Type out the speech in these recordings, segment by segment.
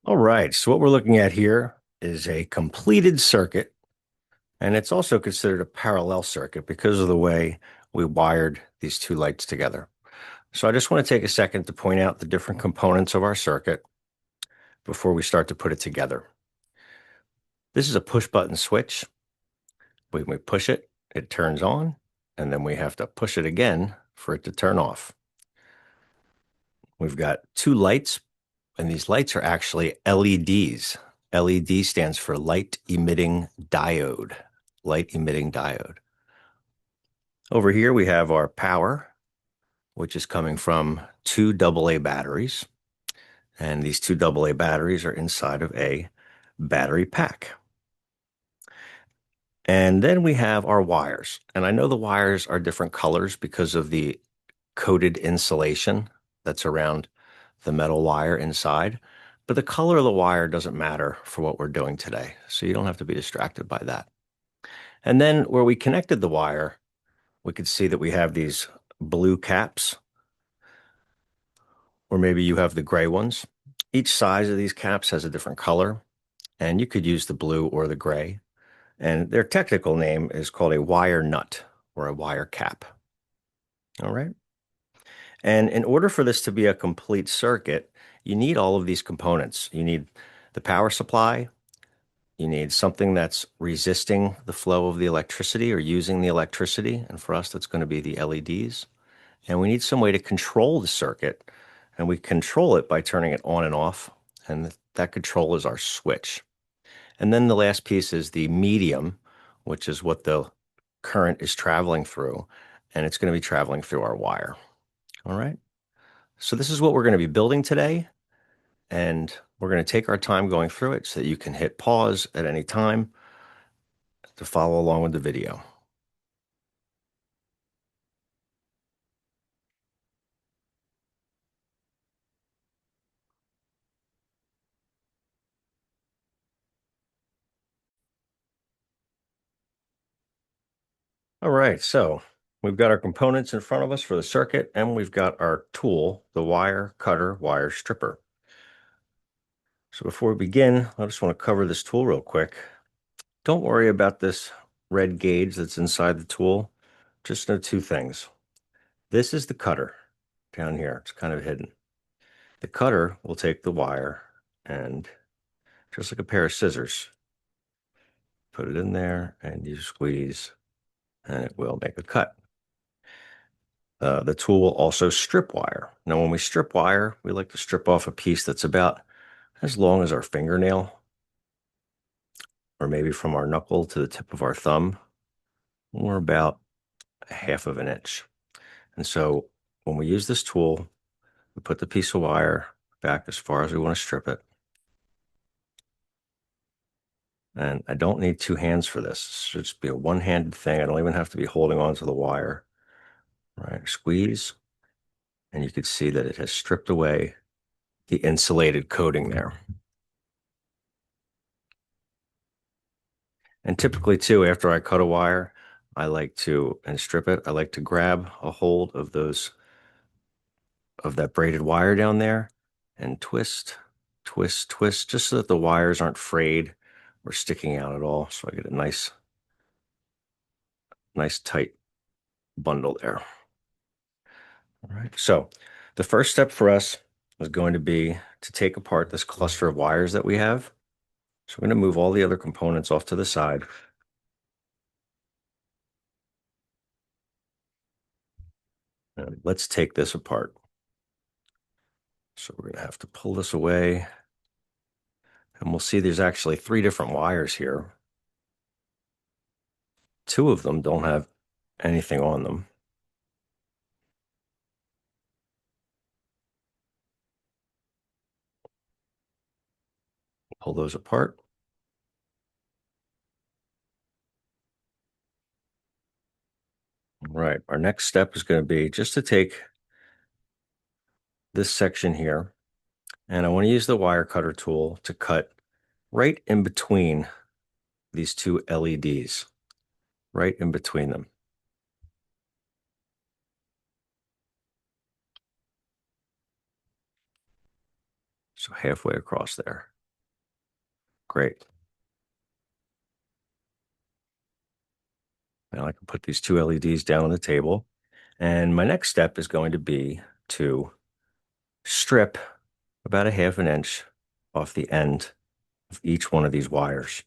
All right, so what we're looking at here is a completed circuit, and it's also considered a parallel circuit because of the way we wired these two lights together. So I just want to take a second to point out the different components of our circuit before we start to put it together. This is a push button switch. When we push it, it turns on, and then we have to push it again for it to turn off. We've got two lights, and these lights are actually LEDs. LED stands for light emitting diode. Light emitting diode. Over here we have our power, which is coming from two AA batteries. And these two AA batteries are inside of a battery pack. And then we have our wires. And I know the wires are different colors because of the coated insulation that's around the metal wire inside. But the color of the wire doesn't matter for what we're doing today. So you don't have to be distracted by that. And then where we connected the wire, we could see that we have these blue caps, or maybe you have the gray ones. Each size of these caps has a different color, and you could use the blue or the gray. And their technical name is called a wire nut or a wire cap. All right. And in order for this to be a complete circuit, you need all of these components. You need the power supply. You need something that's resisting the flow of the electricity or using the electricity. And for us, that's going to be the LEDs. And we need some way to control the circuit. And we control it by turning it on and off. And that control is our switch. And then the last piece is the medium, which is what the current is traveling through. And it's going to be traveling through our wire. All right. So this is what we're going to be building today. And we're going to take our time going through it so that you can hit pause at any time to follow along with the video. All right, so we've got our components in front of us for the circuit, and we've got our tool, the wire cutter wire stripper. So before we begin, I just want to cover this tool real quick. Don't worry about this red gauge that's inside the tool. Just know two things. This is the cutter down here. It's kind of hidden. The cutter will take the wire and just like a pair of scissors, put it in there and you squeeze and it will make a cut. The tool will also strip wire. Now, when we strip wire, we like to strip off a piece that's about as long as our fingernail, or maybe from our knuckle to the tip of our thumb, or about a half of an inch. And so when we use this tool, we put the piece of wire back as far as we want to strip it. And I don't need two hands for this. It should just be a one-handed thing. I don't even have to be holding on to the wire. Right, squeeze, and you can see that it has stripped away the insulated coating there. And typically too, after I cut a wire, I like to, and strip it, I like to grab a hold of that braided wire down there and twist, twist, twist, just so that the wires aren't frayed or sticking out at all. So I get a nice tight bundle there. All right. So the first step for us is going to be to take apart this cluster of wires that we have. So we're going to move all the other components off to the side. And let's take this apart. So we're going to have to pull this away. And we'll see there's actually three different wires here. Two of them don't have anything on them. Pull those apart. All right, our next step is going to be just to take this section here, and I want to use the wire cutter tool to cut right in between these two LEDs, right in between them. So halfway across there. Great. Now I can put these two LEDs down on the table. And my next step is going to be to strip about a half an inch off the end of each one of these wires.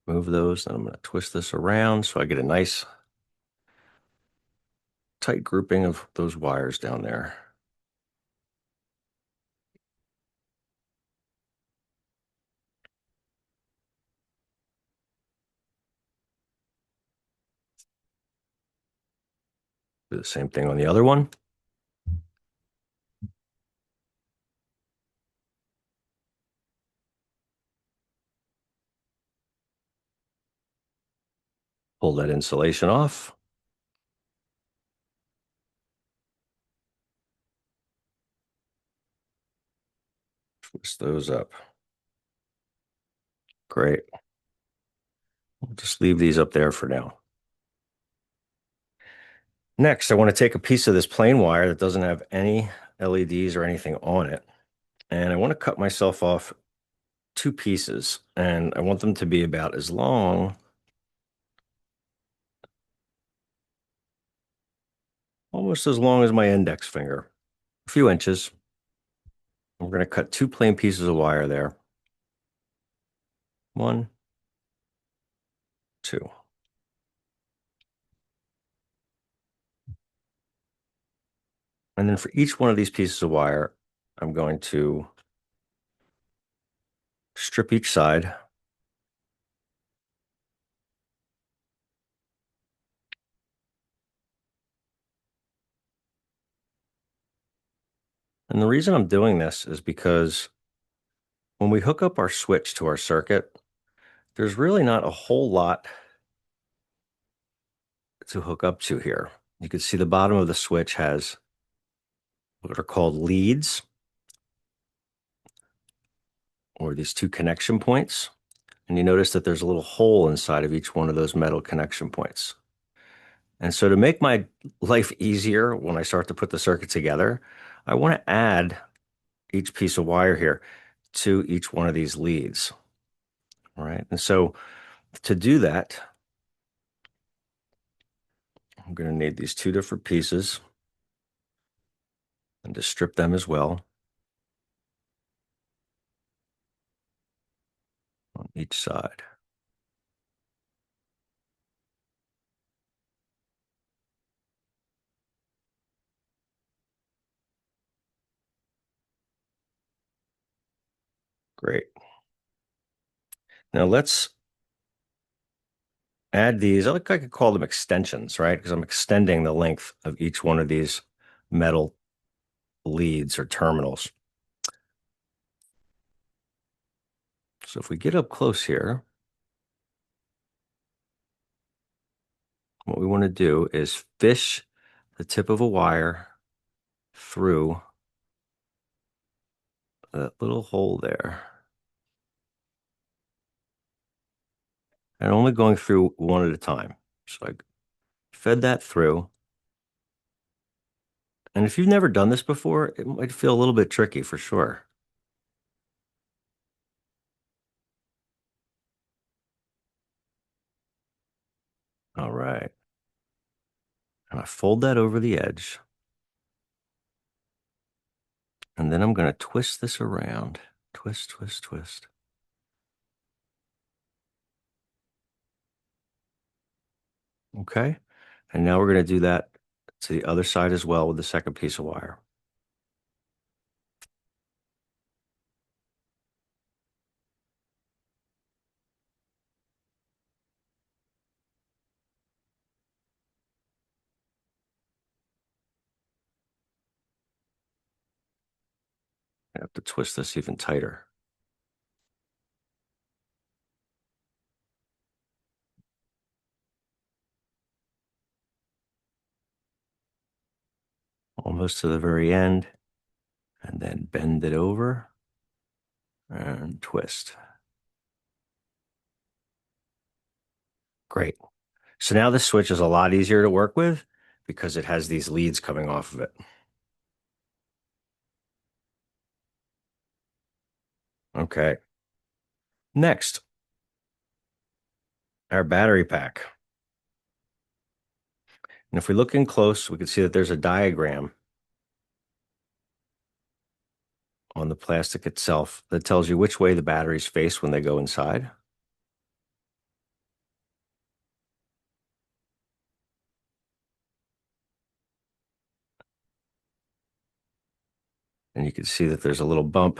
Move those, and I'm going to twist this around so I get a nice tight grouping of those wires down there. Do the same thing on the other one. Pull that insulation off. Twist those up. Great. We'll just leave these up there for now. Next, I want to take a piece of this plain wire that doesn't have any LEDs or anything on it, and I want to cut myself off two pieces, and I want them to be about as long, almost as long as my index finger, a few inches. We're going to cut two plain pieces of wire there. One, two. And then for each one of these pieces of wire, I'm going to strip each side. And the reason I'm doing this is because when we hook up our switch to our circuit, there's really not a whole lot to hook up to here. You can see the bottom of the switch has what are called leads, or these two connection points. And you notice that there's a little hole inside of each one of those metal connection points. And so to make my life easier when I start to put the circuit together, I want to add each piece of wire here to each one of these leads. All right. And so to do that, I'm going to need these two different pieces and to strip them as well on each side. Great. Now let's add these. I could call them extensions, right? Because I'm extending the length of each one of these metal leads or terminals. So if we get up close here, what we want to do is fish the tip of a wire through that little hole there. And only going through one at a time. So I fed that through. And if you've never done this before, it might feel a little bit tricky for sure. All right. And I fold that over the edge. And then I'm going to twist this around. Twist, twist, twist. Okay. And now we're going to do that to the other side as well with the second piece of wire. I have to twist this even tighter. Almost to the very end. and then bend it over and twist. Great. So now this switch is a lot easier to work with because it has these leads coming off of it. Okay. Next, our battery pack. And if we look in close, we can see that there's a diagram on the plastic itself that tells you which way the batteries face when they go inside. And you can see that there's a little bump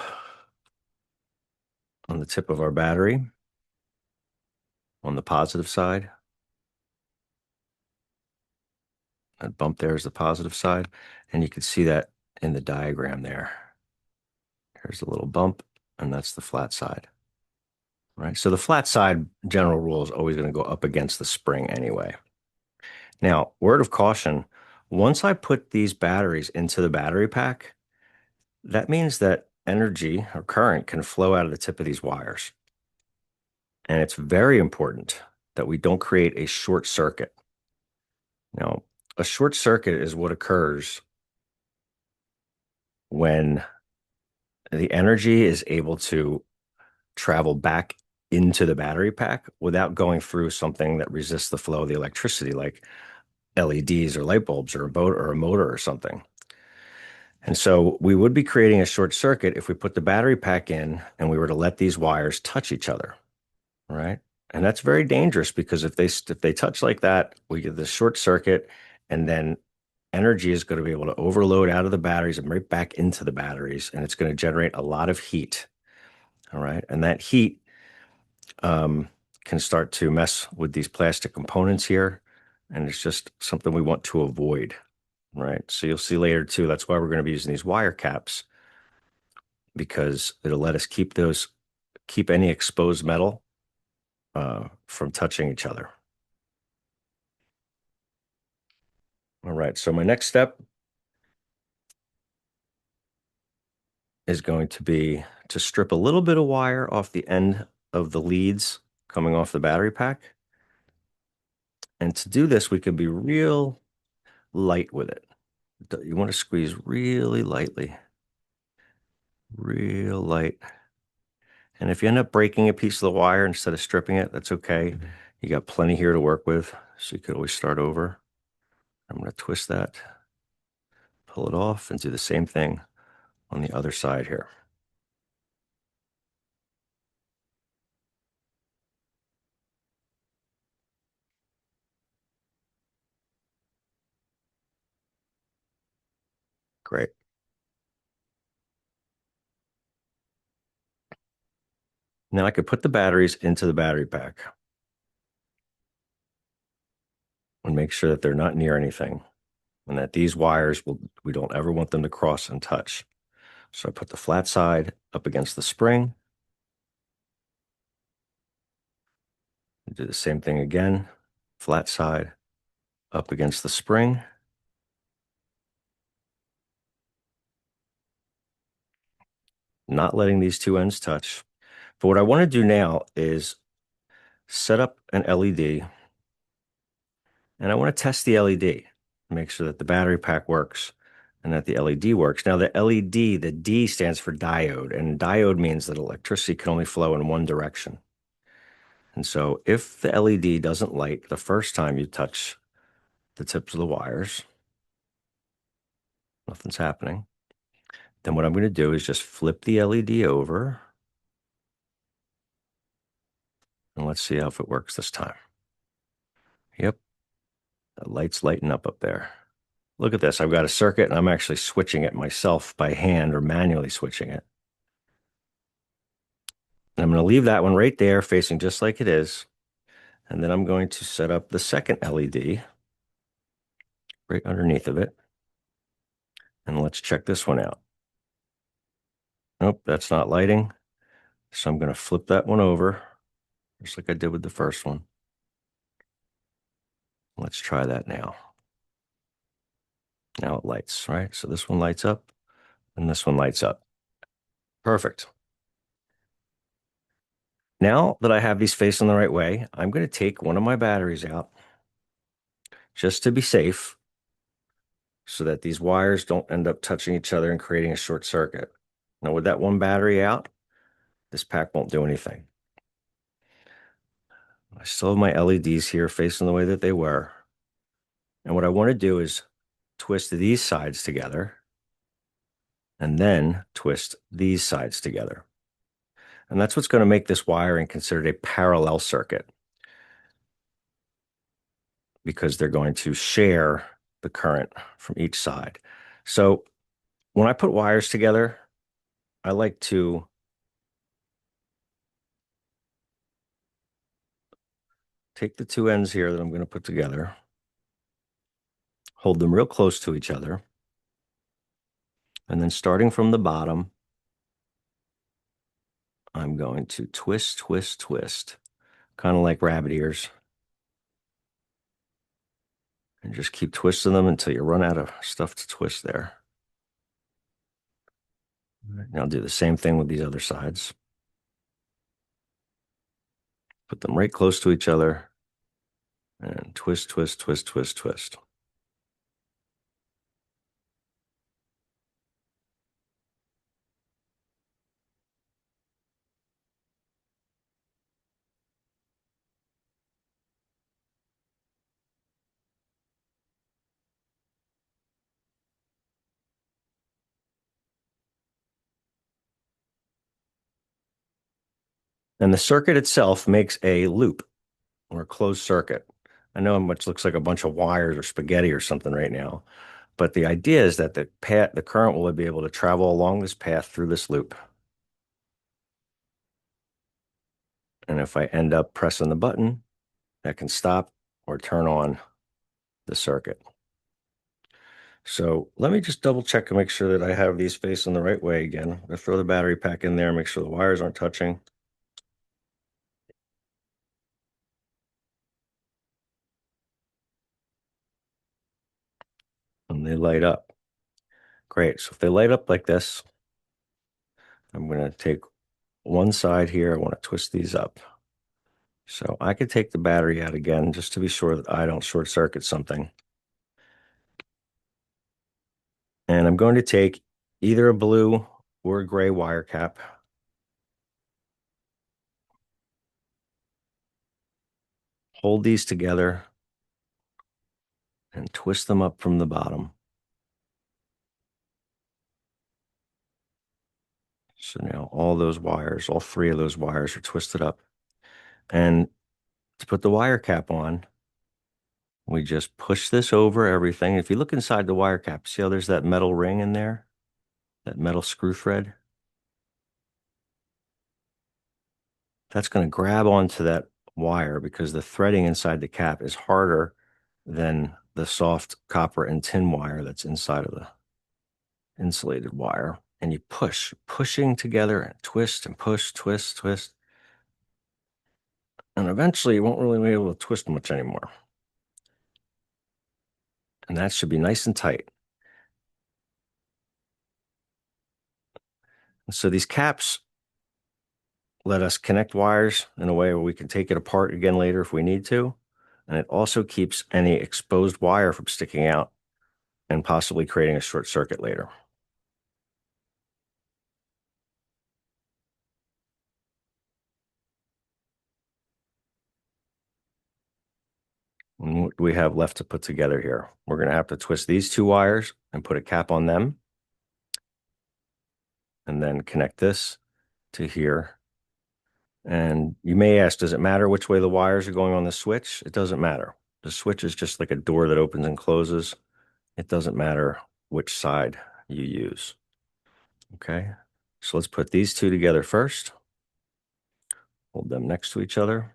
on the tip of our battery on the positive side. That bump there is the positive side. And you can see that in the diagram there. Here's a little bump, and that's the flat side. Right? So the flat side general rule is always going to go up against the spring anyway. Now, word of caution, once I put these batteries into the battery pack, that means that energy or current can flow out of the tip of these wires. And it's very important that we don't create a short circuit. Now, a short circuit is what occurs when the energy is able to travel back into the battery pack without going through something that resists the flow of the electricity, like LEDs or light bulbs or a motor or something. And so we would be creating a short circuit if we put the battery pack in and we were to let these wires touch each other, right? And that's very dangerous because if they touch like that, we get the short circuit, and then energy is going to be able to overload out of the batteries and right back into the batteries, and it's going to generate a lot of heat. All right, and that heat can start to mess with these plastic components here, and it's just something we want to avoid. Right. So you'll see later too, that's why we're going to be using these wire caps, because it'll let us keep any exposed metal from touching each other. All right. So my next step is going to be to strip a little bit of wire off the end of the leads coming off the battery pack. And to do this, we can be real light with it. You want to squeeze really lightly, real light. And if you end up breaking a piece of the wire instead of stripping it, that's okay. You got plenty here to work with, so you could always start over. I'm going to twist that, pull it off, and do the same thing on the other side here. Great. Now I could put the batteries into the battery pack and make sure that they're not near anything, and that these wires we don't ever want them to cross and touch. So I put the flat side up against the spring. Do the same thing again, flat side up against the spring. Not letting these two ends touch. But what I want to do now is set up an LED, and I want to test the LED, make sure that the battery pack works and that the LED works. Now, the LED, the D stands for diode, and diode means that electricity can only flow in one direction. And so if the LED doesn't light the first time you touch the tips of the wires, nothing's happening, then what I'm going to do is just flip the LED over, and let's see if it works this time. Yep, the light's lighting up there. Look at this. I've got a circuit, and I'm actually switching it myself by hand or manually switching it. And I'm going to leave that one right there facing just like it is. And then I'm going to set up the second LED right underneath of it. And let's check this one out. Nope, that's not lighting. So I'm going to flip that one over, just like I did with the first one. Let's try that now. Now it lights, right? So this one lights up. And this one lights up. Perfect. Now that I have these facing the right way, I'm going to take one of my batteries out just to be safe so that these wires don't end up touching each other and creating a short circuit. Now, with that one battery out, this pack won't do anything. I still have my LEDs here facing the way that they were. And what I want to do is twist these sides together and then twist these sides together. And that's what's going to make this wiring considered a parallel circuit because they're going to share the current from each side. So when I put wires together, I like to take the two ends here that I'm going to put together, hold them real close to each other, and then starting from the bottom, I'm going to twist, twist, twist, kind of like rabbit ears. And just keep twisting them until you run out of stuff to twist there. And I'll do the same thing with these other sides. Put them right close to each other and twist, twist, twist, twist, twist. And the circuit itself makes a loop or a closed circuit. I know it looks like a bunch of wires or spaghetti or something right now, but the idea is that the current will be able to travel along this path through this loop. And if I end up pressing the button, that can stop or turn on the circuit. So let me just double check and make sure that I have these facing the right way again. I'm gonna throw the battery pack in there, make sure the wires aren't touching. And they light up. Great. So if they light up like this, I'm going to take one side here. I want to twist these up. So I could take the battery out again just to be sure that I don't short circuit something. And I'm going to take either a blue or a gray wire cap. Hold these together and twist them up from the bottom. So now all those wires, all three of those wires are twisted up. And to put the wire cap on, we just push this over everything. If you look inside the wire cap, see how there's that metal ring in there? That metal screw thread? That's going to grab onto that wire because the threading inside the cap is harder than the soft copper and tin wire that's inside of the insulated wire. And you pushing together and twist and push, twist, twist. And eventually you won't really be able to twist much anymore. And that should be nice and tight. And so these caps let us connect wires in a way where we can take it apart again later if we need to. And it also keeps any exposed wire from sticking out and possibly creating a short circuit later. And what do we have left to put together here? We're going to have to twist these two wires and put a cap on them. And then connect this to here. And you may ask, does it matter which way the wires are going on the switch? It doesn't matter. The switch is just like a door that opens and closes. It doesn't matter which side you use. Okay, so let's put these two together first. Hold them next to each other.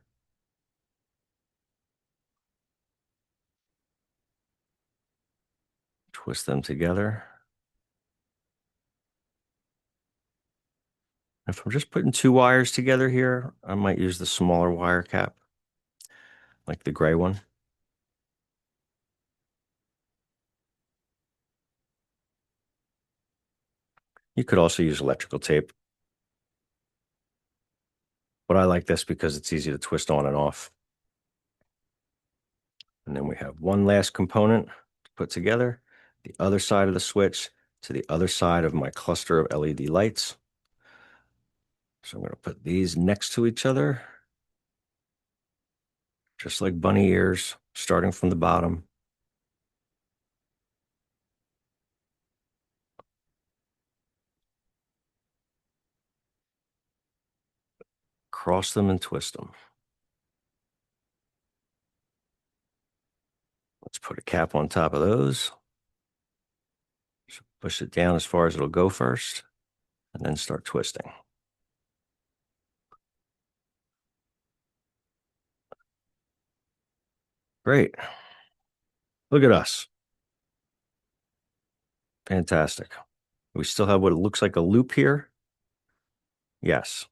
Twist them together. If I'm just putting two wires together here, I might use the smaller wire cap, like the gray one. You could also use electrical tape, but I like this because it's easy to twist on and off. And then we have one last component to put together, the other side of the switch to the other side of my cluster of LED lights. So I'm going to put these next to each other, just like bunny ears, starting from the bottom. Cross them and twist them. Let's put a cap on top of those. So push it down as far as it'll go first, and then start twisting. Great. Look at us. Fantastic. We still have what it looks like a loop here. Yes.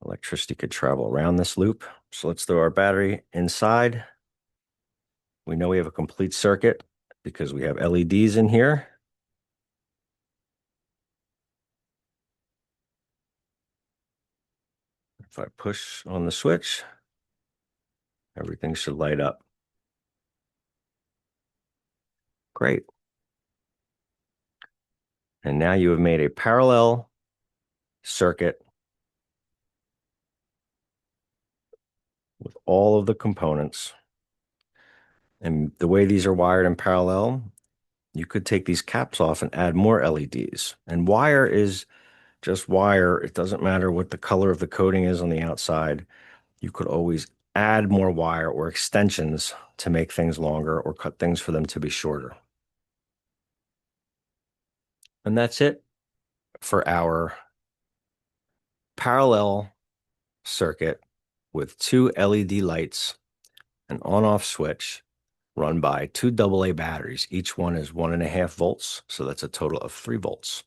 Electricity could travel around this loop. So let's throw our battery inside. We know we have a complete circuit because we have LEDs in here. If I push on the switch, everything should light up. Great. And now you have made a parallel circuit with all of the components. And the way these are wired in parallel, you could take these caps off and add more LEDs. And wire is just wire. It doesn't matter what the color of the coating is on the outside. You could always add more wire or extensions to make things longer or cut things for them to be shorter. And that's it for our parallel circuit with two LED lights, an on-off switch run by two AA batteries. Each one is 1.5 volts, so that's a total of 3 volts.